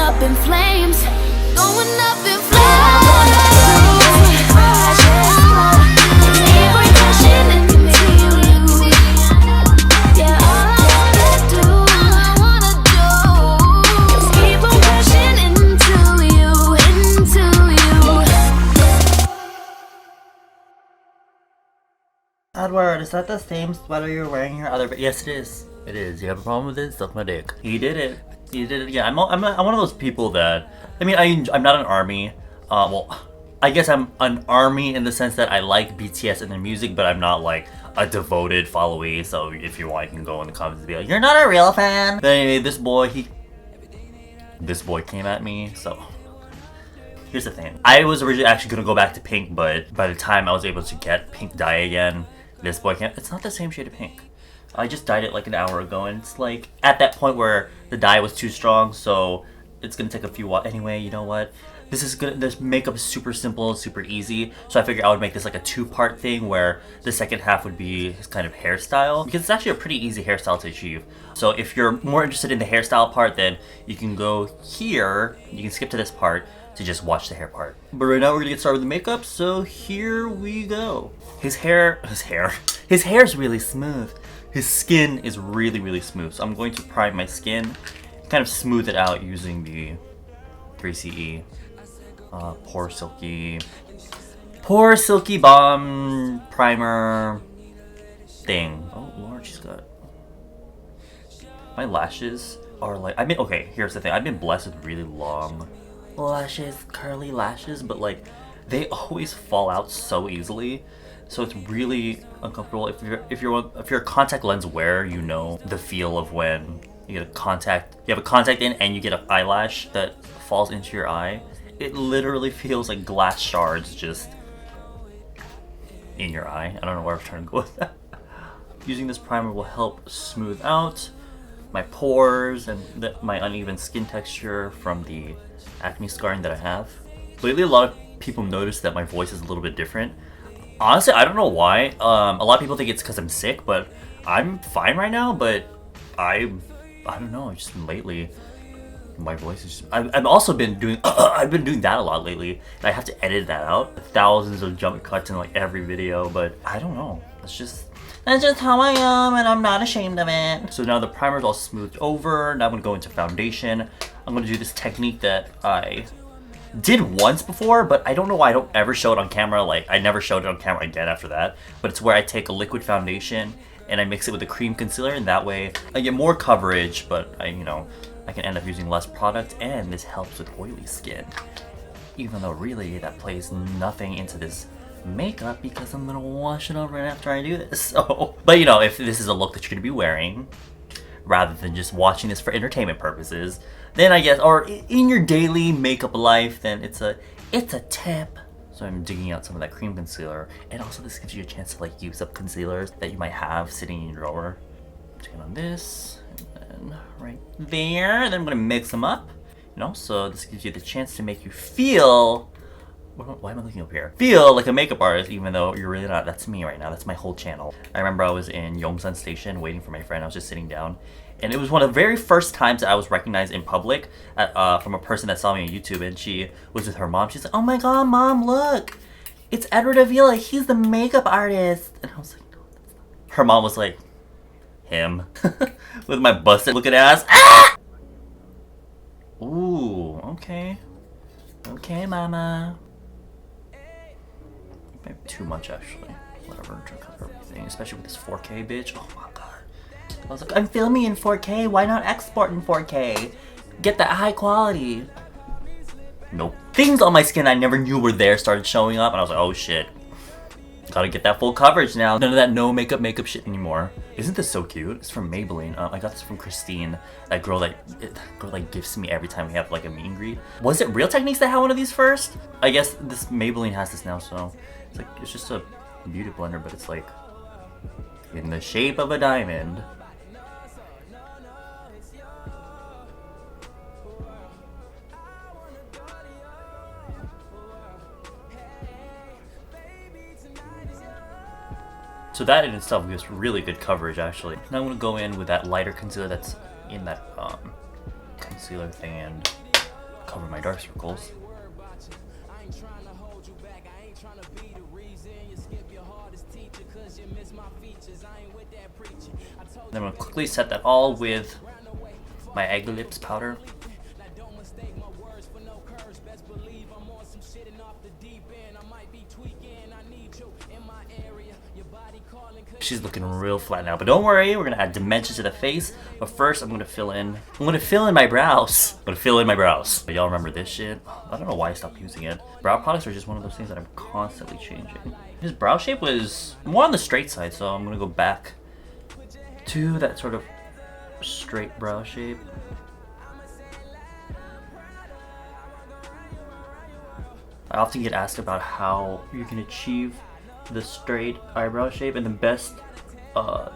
up in flames, going up in flames. Edward, is that the same sweater you're wearing in your other? Yes, it is. It is. You have a problem with it? Suck my dick. He did it. He did it again. I'm one of those people that, I mean, I'm not an army. Well, I guess I'm an army in the sense that I like BTS and their music, but I'm not like a devoted followee. So if you want, you can go in the comments and be like, "You're not a real fan." But anyway, this boy came at me. So here's the thing. I was originally actually gonna go back to pink, but by the time I was able to get pink dye again, this boy came. It's not the same shade of pink. I just dyed it like an hour ago, and it's like at that point where the dye was too strong, so it's gonna take a few while. Anyway, you know what? This makeup is super simple, super easy. So I figured I would make this like a two-part thing where the second half would be his kind of hairstyle, because it's actually a pretty easy hairstyle to achieve. So if you're more interested in the hairstyle part, then you can go here. You can skip to this part to just watch the hair part. But right now we're gonna get started with the makeup, so here we go. His hair is really smooth. His skin is really, really smooth. So I'm going to prime my skin, kind of smooth it out using the 3CE Pore Silky Balm Primer thing. Oh Lord, she's got... My lashes are like, okay, here's the thing. I've been blessed with really long lashes, curly lashes, but like they always fall out so easily, so it's really uncomfortable. If you're a contact lens wearer, you know the feel of when you have a contact in and you get an eyelash that falls into your eye. It literally feels like glass shards just in your eye. I don't know where I'm trying to go with that. Using this primer will help smooth out my pores and my uneven skin texture from the acne scarring that I have. Lately, a lot of people notice that my voice is a little bit different. Honestly, I don't know why. A lot of people think it's because I'm sick, but I'm fine right now. But I don't know. Just lately, my voice is. I've also been doing. I've been doing that a lot lately, and I have to edit that out. Thousands of jump cuts in like every video, but I don't know. That's just how I am, and I'm not ashamed of it. So now the primer's all smoothed over. Now I'm gonna go into foundation. I'm gonna do this technique that I did once before, but I don't know why I don't ever show it on camera. Like, I never showed it on camera again after that. But it's where I take a liquid foundation and I mix it with a cream concealer, and that way I get more coverage, but I can end up using less product, and this helps with oily skin. Even though really that plays nothing into this makeup because I'm gonna wash it off right after I do this. So, but if this is a look that you're gonna be wearing, rather than just watching this for entertainment purposes, then I guess, or in your daily makeup life, then it's a tip. So I'm digging out some of that cream concealer, and also this gives you a chance to like use up concealers that you might have sitting in your drawer. Taking on this, and then right there, and then I'm gonna mix them up. So this gives you the chance to make you feel. Why am I looking up here? Feel like a makeup artist, even though you're really not. That's me right now. That's my whole channel. I remember I was in Yongsan Station waiting for my friend. I was just sitting down, and it was one of the very first times that I was recognized in public from a person that saw me on YouTube, and she was with her mom. She's like, "Oh my God, Mom, look, it's Edward Avila. He's the makeup artist." And I was like, "No, that's not." Her mom was like, "Him," with my busted looking ass. Ah! Ooh, okay, Mama. Maybe too much actually. Whatever, I'm trying to cover everything, especially with this 4K bitch. Oh my God. I was like, I'm filming in 4K, why not export in 4K? Get that high quality. Nope. Things on my skin I never knew were there started showing up, and I was like, oh shit. Gotta get that full coverage now. None of that no makeup shit anymore. Isn't this so cute? It's from Maybelline. I got this from Christine. That girl that gifts me every time we have like a meet and greet. Was it Real Techniques that had one of these first? I guess this Maybelline has this now, so it's just a beauty blender, but it's like in the shape of a diamond. So that in itself gives really good coverage actually. Now I'm gonna go in with that lighter concealer that's in that concealer thing, and cover my dark circles. Then I'm gonna quickly set that all with my egg lips powder. She's looking real flat now, but don't worry, we're gonna add dimension to the face. But first, I'm gonna fill in my brows. Y'all remember this shit? I don't know why I stopped using it. Brow products are just one of those things that I'm constantly changing. His brow shape was more on the straight side, so I'm gonna go back to that sort of straight brow shape. I often get asked about how you can achieve the straight eyebrow shape, and the best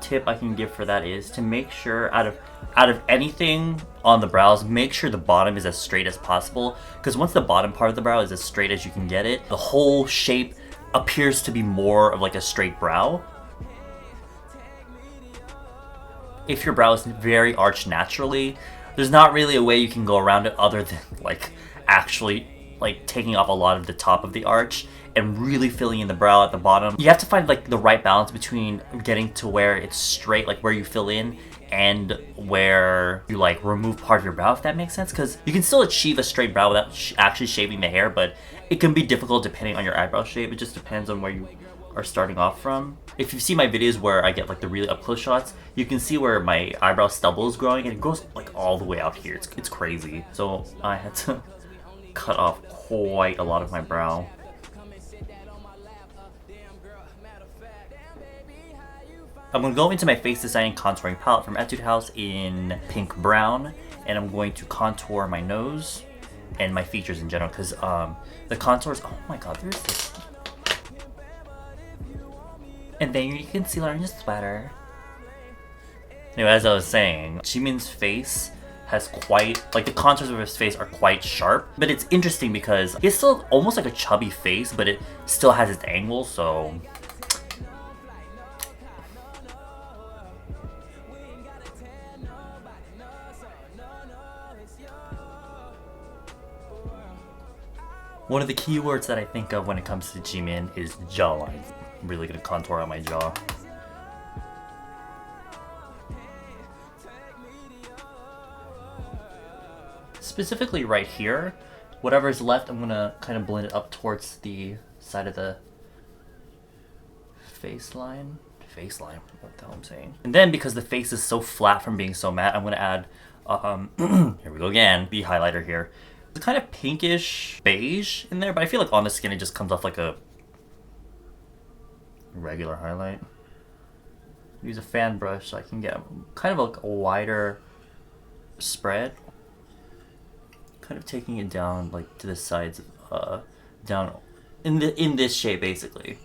tip I can give for that is to make sure out of anything on the brows, make sure the bottom is as straight as possible, because once the bottom part of the brow is as straight as you can get it, the whole shape appears to be more of like a straight brow. If your brow is very arched naturally, there's not really a way you can go around it other than like actually like taking off a lot of the top of the arch and really filling in the brow at the bottom. You have to find like the right balance between getting to where it's straight, like where you fill in, and where you like remove part of your brow, if that makes sense. Because you can still achieve a straight brow without actually shaving the hair, but it can be difficult depending on your eyebrow shape. It just depends on where you are starting off from. If you see my videos where I get like the really up close shots, you can see where my eyebrow stubble is growing, and it goes like all the way out here. It's crazy. So I had to cut off quite a lot of my brow. I'm going to go into my face design contouring palette from Etude House in pink brown, and I'm going to contour my nose and my features in general, because the contours, oh my god, there's this. And then your concealer on your sweater. Anyway, as I was saying, Jimin's face has quite, like the contours of his face are quite sharp, but it's interesting because he has still almost like a chubby face, but it still has its angles, so one of the keywords that I think of when it comes to Jimin is jawline. I'm really gonna contour on my jaw. Specifically right here, whatever is left, I'm gonna kind of blend it up towards the side of the face line. What the hell I'm saying? And then because the face is so flat from being so matte, I'm gonna add, here we go again, the highlighter here. It's kind of pinkish beige in there, but I feel like on the skin it just comes off like a regular highlight. Use a fan brush so I can get kind of like a wider spread. Kind of taking it down like to the sides, down in this shape basically.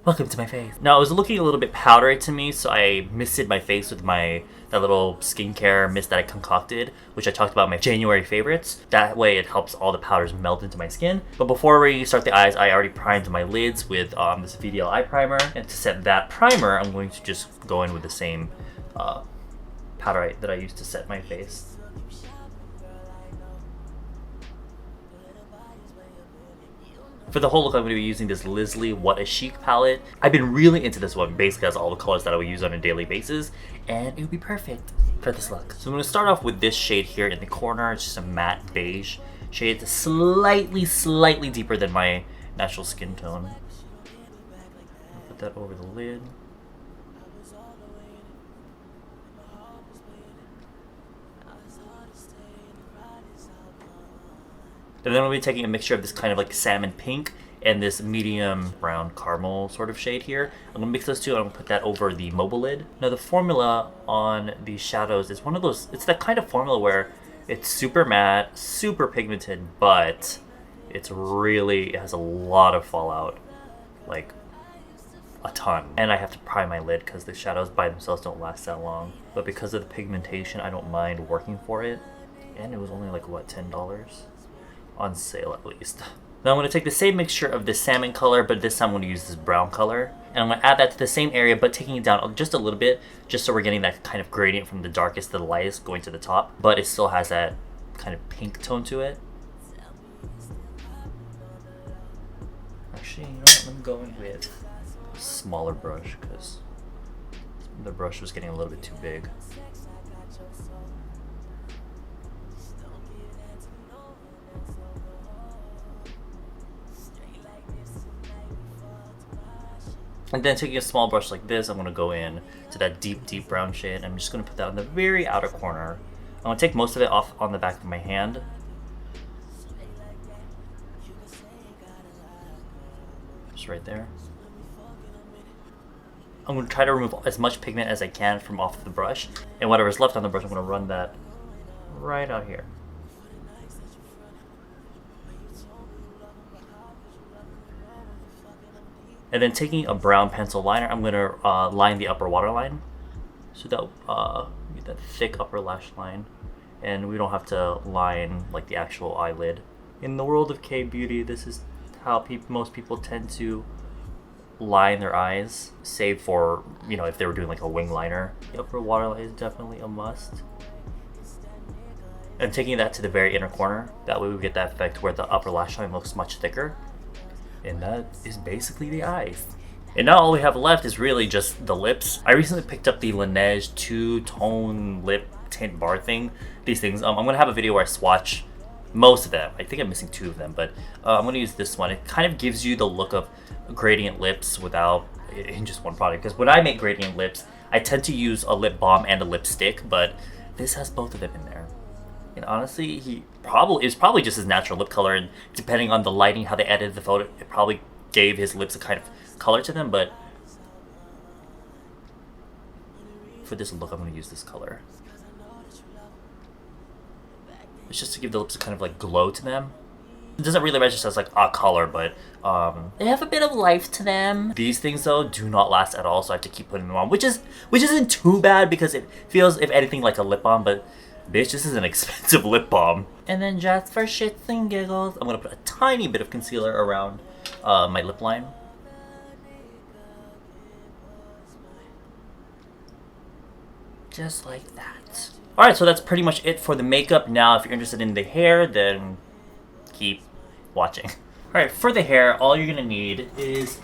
Welcome to my face. Now, it was looking a little bit powdery to me, so I misted my face with that little skincare mist that I concocted, which I talked about in my January favorites. That way it helps all the powders melt into my skin. But before we start the eyes, I already primed my lids with this VDL eye primer. And to set that primer, I'm going to just go in with the same powder that I used to set my face. For the whole look, I'm going to be using this Lisley What a Chic palette. I've been really into this one. Basically has all the colors that I would use on a daily basis, and it would be perfect for this look. So I'm going to start off with this shade here in the corner. It's just a matte beige shade. It's slightly deeper than my natural skin tone. I'll put that over the lid. And then we'll be taking a mixture of this kind of like salmon pink and this medium brown caramel sort of shade here. I'm gonna mix those two and I'm gonna put that over the mobile lid. Now the formula on these shadows is one of those, it's that kind of formula where it's super matte, super pigmented, but it has a lot of fallout, like a ton. And I have to prime my lid because the shadows by themselves don't last that long. But because of the pigmentation, I don't mind working for it. And it was only like, what, $10? On sale at least. Now I'm going to take the same mixture of this salmon color, but this time I'm going to use this brown color. And I'm going to add that to the same area, but taking it down just a little bit, just so we're getting that kind of gradient from the darkest to the lightest going to the top. But it still has that kind of pink tone to it. Actually, you know what? Let me go in with a smaller brush because the brush was getting a little bit too big. And then taking a small brush like this, I'm going to go in to that deep brown shade. I'm just going to put that on the very outer corner. I'm going to take most of it off on the back of my hand. Just right there. I'm going to try to remove as much pigment as I can from off the brush. And whatever's left on the brush, I'm going to run that right out here. And then taking a brown pencil liner, I'm going to line the upper waterline. So that get that thick upper lash line. And we don't have to line like the actual eyelid. In the world of K-beauty, this is how most people tend to line their eyes, save for, you know, if they were doing like a wing liner. The upper waterline is definitely a must. And taking that to the very inner corner, that way we get that effect where the upper lash line looks much thicker. And that is basically the eyes. And now all we have left is really just the lips. I recently picked up the Laneige two-tone lip tint bar thing. These things, I'm going to have a video where I swatch most of them. I think I'm missing 2 of them, but I'm going to use this one. It kind of gives you the look of gradient lips without in just one product. Because when I make gradient lips, I tend to use a lip balm and a lipstick, but this has both of them in there. And honestly, it's probably just his natural lip color, and depending on the lighting, how they edited the photo, it probably gave his lips a kind of color to them, but for this look, I'm going to use this color. It's just to give the lips a kind of like glow to them. It doesn't really register as like a color, but they have a bit of life to them. These things though do not last at all, so I have to keep putting them on, which isn't too bad because it feels, if anything, like a lip balm, but bitch, this is an expensive lip balm. And then just for shits and giggles, I'm gonna put a tiny bit of concealer around my lip line. Just like that. Alright, so that's pretty much it for the makeup. Now, if you're interested in the hair, then keep watching. Alright, for the hair, all you're gonna need is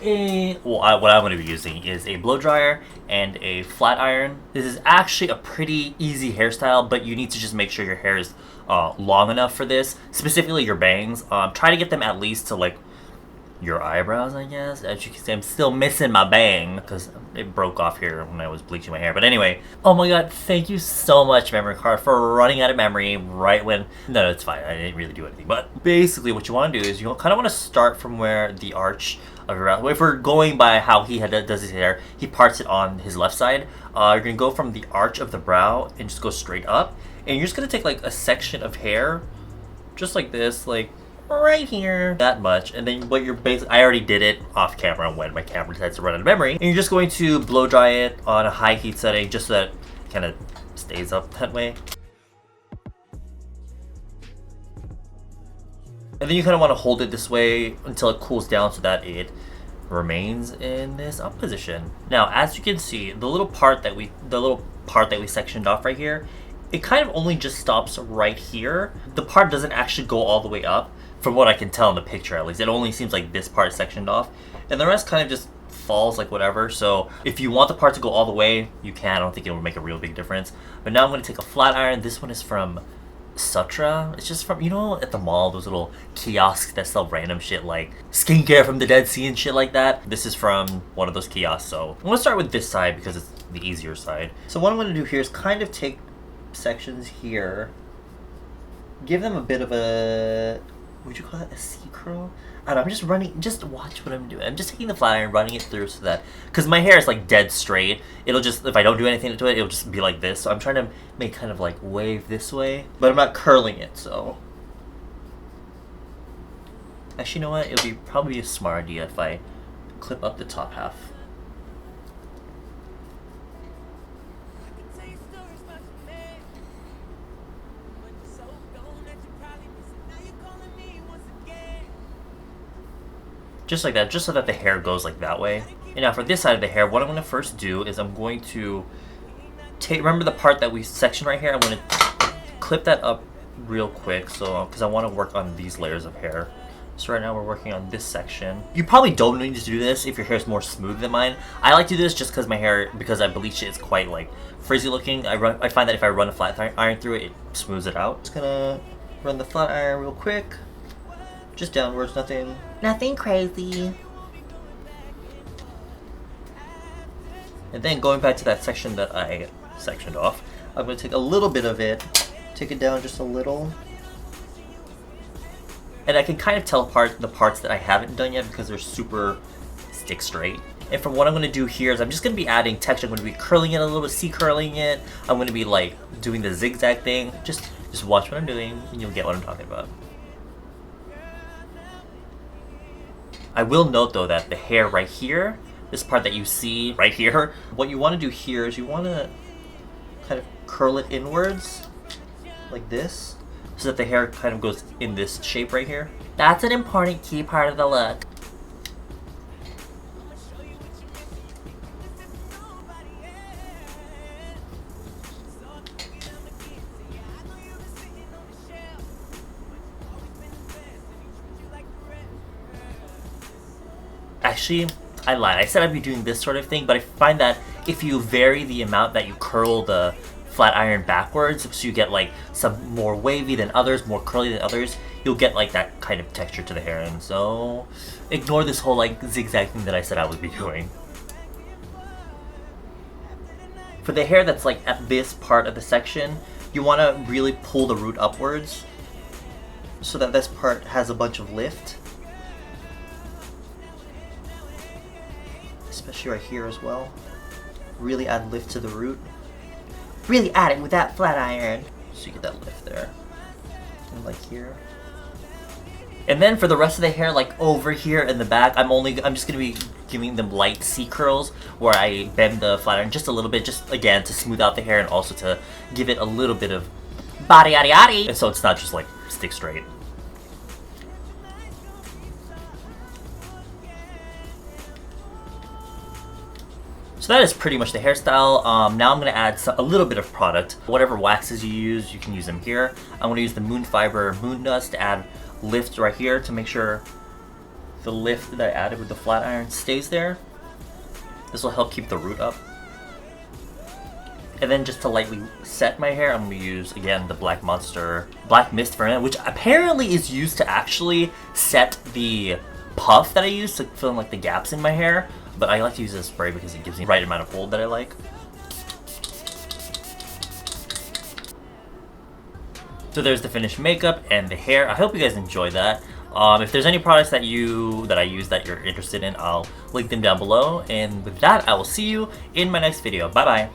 what I'm gonna be using is a blow dryer and a flat iron. This is actually a pretty easy hairstyle, but you need to just make sure your hair is long enough for this, specifically your bangs. Try to get them at least to like your eyebrows, I guess. As you can see, I'm still missing my bang because it broke off here when I was bleaching my hair. But anyway, oh my god, thank you so much, memory card, for running out of memory right when... No, it's fine. I didn't really do anything. But basically, what you want to do is you kind of want to start from where the arch of your brow... If we're going by how he does his hair, he parts it on his left side. You're going to go from the arch of the brow and just go straight up. And you're just going to take like a section of hair, just like this, like... right here, that much, and then what you're basically, I already did it off camera when my camera decides to run out of memory, and you're just going to blow dry it on a high heat setting just so that it kind of stays up that way. And then you kind of want to hold it this way until it cools down so that it remains in this up position. Now, as you can see, the little part that we sectioned off right here, it kind of only just stops right here. The part doesn't actually go all the way up. From what I can tell in the picture, at least, it only seems like this part is sectioned off, and the rest kind of just falls like whatever. So if you want the part to go all the way, you can. I don't think it will make a real big difference. But now I'm going to take a flat iron. This one is from Sutra. It's just from, you know, at the mall, those little kiosks that sell random shit like skincare from the Dead Sea and shit like that. This is from one of those kiosks. So I'm going to start with this side because it's the easier side. So what I'm going to do here is kind of take sections here, give them a bit of a... would you call that a C-curl? I don't know, I'm just running, just watch what I'm doing. I'm just taking the flat iron, running it through so that, because my hair is like dead straight, it'll just, if I don't do anything to it, it'll just be like this. So I'm trying to make kind of like wave this way, but I'm not curling it, so. Actually, you know what? It'll be probably a smart idea if I clip up the top half. Just like that, just so that the hair goes like that way. And now for this side of the hair, what I'm going to first do is I'm going to remember the part that we sectioned right here? I'm going to clip that up real quick, so because I want to work on these layers of hair. So right now we're working on this section. You probably don't need to do this if your hair is more smooth than mine. I like to do this just because my hair, because I bleached it, it's quite like frizzy looking. I find that if I run a flat iron through it, it smooths it out. Just gonna run the flat iron real quick. Just downwards, nothing crazy. And then going back to that section that I sectioned off, I'm going to take a little bit of it, take it down just a little. And I can kind of tell apart the parts that I haven't done yet because they're super stick straight. And from what I'm going to do here is I'm just going to be adding texture. I'm going to be curling it a little bit, C-curling it. I'm going to be like doing the zigzag thing. Just watch what I'm doing and you'll get what I'm talking about. I will note though that the hair right here, this part that you see right here, what you want to do here is you want to kind of curl it inwards like this so that the hair kind of goes in this shape right here. That's an important key part of the look. Actually, I lied. I said I'd be doing this sort of thing, but I find that if you vary the amount that you curl the flat iron backwards, so you get like some more wavy than others, more curly than others, you'll get like that kind of texture to the hair. And so ignore this whole like zigzag thing that I said I would be doing. For the hair that's like at this part of the section, you want to really pull the root upwards so that this part has a bunch of lift. Especially right here as well. Really add lift to the root. Really add it with that flat iron. So you get that lift there. And like here. And then for the rest of the hair, like over here in the back, I'm just gonna be giving them light C-curls where I bend the flat iron just a little bit, just again to smooth out the hair and also to give it a little bit of body yaddy yaddy. And so it's not just like stick straight. So that is pretty much the hairstyle. Now I'm going to add a little bit of product. Whatever waxes you can use them here. I'm going to use the Moon Fiber Moon Dust to add lift right here to make sure the lift that I added with the flat iron stays there. This will help keep the root up. And then just to lightly set my hair, I'm going to use, again, the Black Mist variant, which apparently is used to actually set the puff that I use to fill in like the gaps in my hair. But I like to use this spray because it gives me the right amount of hold that I like. So there's the finished makeup and the hair. I hope you guys enjoy that. If there's any products that I use that you're interested in, I'll link them down below. And with that, I will see you in my next video. Bye bye.